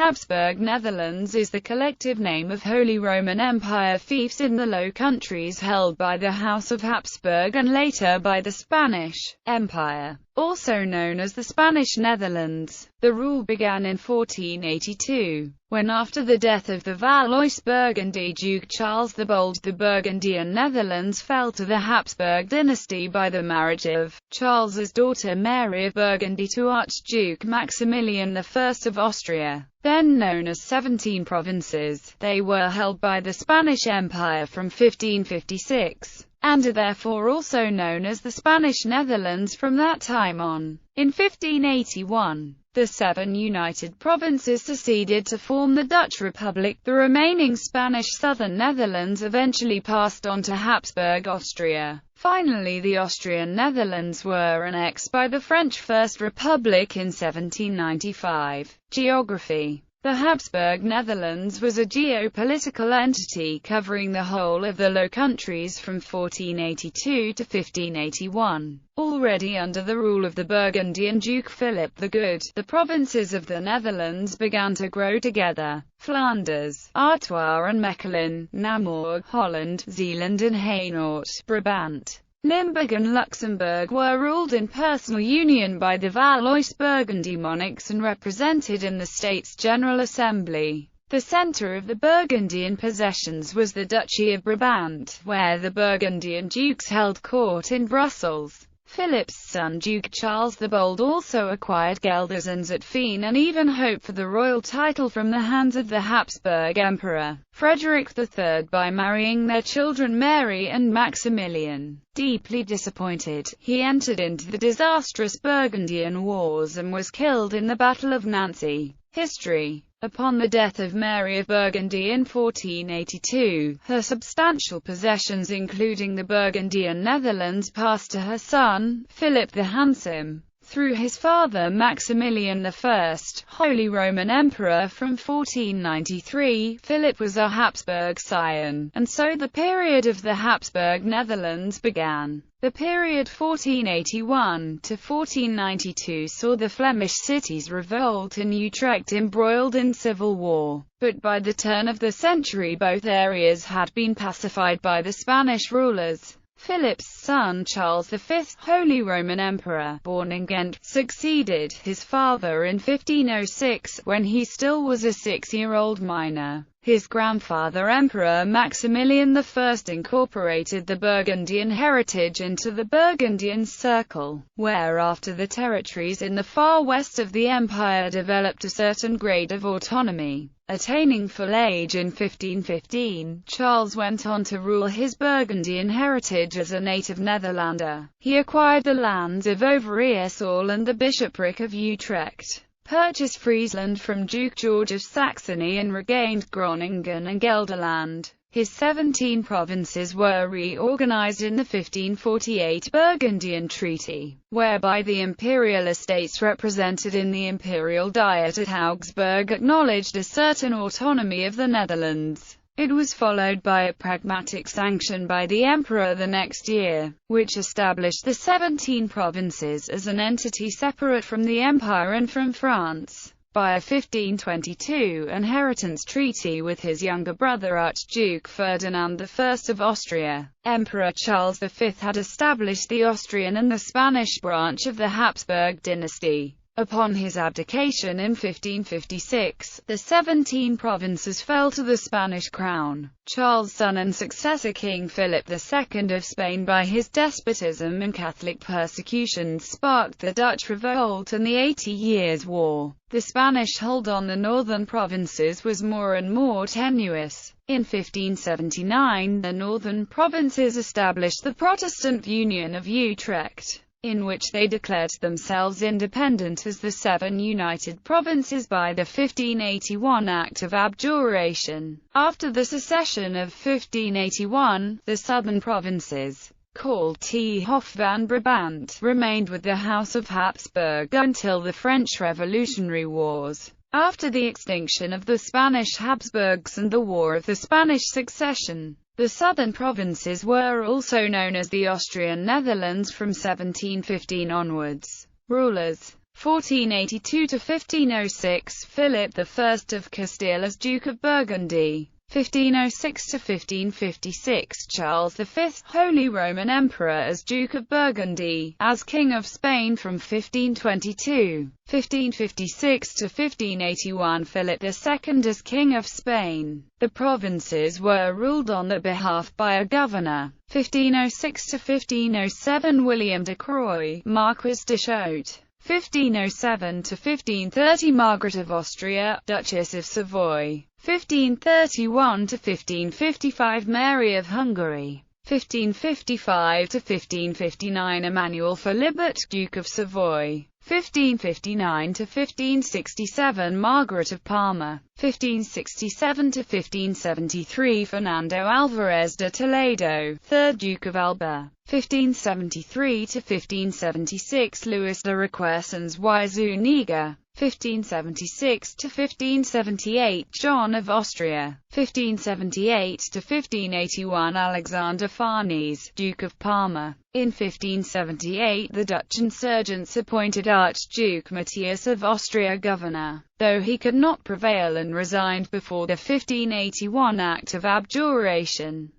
Habsburg Netherlands is the collective name of Holy Roman Empire fiefs in the Low Countries held by the House of Habsburg and later by the Spanish Empire, also known as the Spanish Netherlands. The rule began in 1482, when after the death of the Valois-Burgundy Duke Charles the Bold, the Burgundian Netherlands fell to the Habsburg dynasty by the marriage of Charles's daughter Mary of Burgundy to Archduke Maximilian I of Austria. Then known as 17 provinces, they were held by the Spanish Empire from 1556, and are therefore also known as the Spanish Netherlands from that time on. In 1581, the 7 united provinces seceded to form the Dutch Republic. The remaining Spanish southern Netherlands eventually passed on to Habsburg Austria. Finally, the Austrian Netherlands were annexed by the French First Republic in 1795. Geography. The Habsburg Netherlands was a geopolitical entity covering the whole of the Low Countries from 1482 to 1581. Already under the rule of the Burgundian Duke Philip the Good, the provinces of the Netherlands began to grow together. Flanders, Artois and Mechelen, Namur, Holland, Zeeland and Hainaut, Brabant, Limburg and Luxembourg were ruled in personal union by the Valois-Burgundy monarchs and represented in the States General Assembly. The centre of the Burgundian possessions was the Duchy of Brabant, where the Burgundian dukes held court in Brussels. Philip's son Duke Charles the Bold also acquired Gelders and Zutphen and even hoped for the royal title from the hands of the Habsburg Emperor Frederick III by marrying their children Mary and Maximilian. Deeply disappointed, he entered into the disastrous Burgundian Wars and was killed in the Battle of Nancy. History. Upon the death of Mary of Burgundy in 1482, her substantial possessions including the Burgundian Netherlands passed to her son, Philip the Handsome. Through his father Maximilian I, Holy Roman Emperor from 1493, Philip was a Habsburg scion, and so the period of the Habsburg Netherlands began. The period 1481 to 1492 saw the Flemish cities revolt and Utrecht embroiled in civil war, but by the turn of the century both areas had been pacified by the Spanish rulers. Philip's son Charles V, Holy Roman Emperor, born in Ghent, succeeded his father in 1506, when he still was a 6-year-old minor. His grandfather Emperor Maximilian I incorporated the Burgundian heritage into the Burgundian Circle, whereafter the territories in the far west of the empire developed a certain grade of autonomy. Attaining full age in 1515, Charles went on to rule his Burgundian heritage as a native Netherlander. He acquired the lands of Overijssel and the bishopric of Utrecht, purchased Friesland from Duke George of Saxony and regained Groningen and Gelderland. His 17 provinces were reorganized in the 1548 Burgundian Treaty, whereby the imperial estates represented in the imperial diet at Augsburg acknowledged a certain autonomy of the Netherlands. It was followed by a pragmatic sanction by the emperor the next year, which established the 17 provinces as an entity separate from the empire and from France. By a 1522 inheritance treaty with his younger brother Archduke Ferdinand I of Austria, Emperor Charles V had established the Austrian and the Spanish branch of the Habsburg dynasty. Upon his abdication in 1556, the 17 provinces fell to the Spanish crown. Charles' son and successor King Philip II of Spain, by his despotism and Catholic persecutions, sparked the Dutch revolt and the 80 Years' War. The Spanish hold on the northern provinces was more and more tenuous. In 1579, the northern provinces established the Protestant Union of Utrecht, in which they declared themselves independent as the 7 united provinces by the 1581 Act of Abjuration. After the secession of 1581, the southern provinces, called T. Hof van Brabant, remained with the House of Habsburg until the French Revolutionary Wars. After the extinction of the Spanish Habsburgs and the War of the Spanish Succession, the southern provinces were also known as the Austrian Netherlands from 1715 onwards. Rulers. 1482 to 1506, Philip I of Castile as Duke of Burgundy. 1506 to 1556, Charles V, Holy Roman Emperor as Duke of Burgundy, as King of Spain from 1522. 1556 to 1581, Philip II as King of Spain. The provinces were ruled on their behalf by a governor. 1506 to 1507, William de Croix, Marquis de Choute. 1507 to 1530, Margaret of Austria, Duchess of Savoy. 1531 to 1555, Mary of Hungary. 1555 to 1559, Emmanuel Philibert, Duke of Savoy. 1559 to 1567, Margaret of Parma. 1567 to 1573, Fernando Alvarez de Toledo, 3rd Duke of Alba. 1573 to 1576, Luis de Requesens y Zúñiga. 1576 to 1578, John of Austria. 1578 to 1581, Alexander Farnese, Duke of Parma. In 1578, the Dutch insurgents appointed Archduke Matthias of Austria governor, though he could not prevail and resigned before the 1581 Act of Abjuration.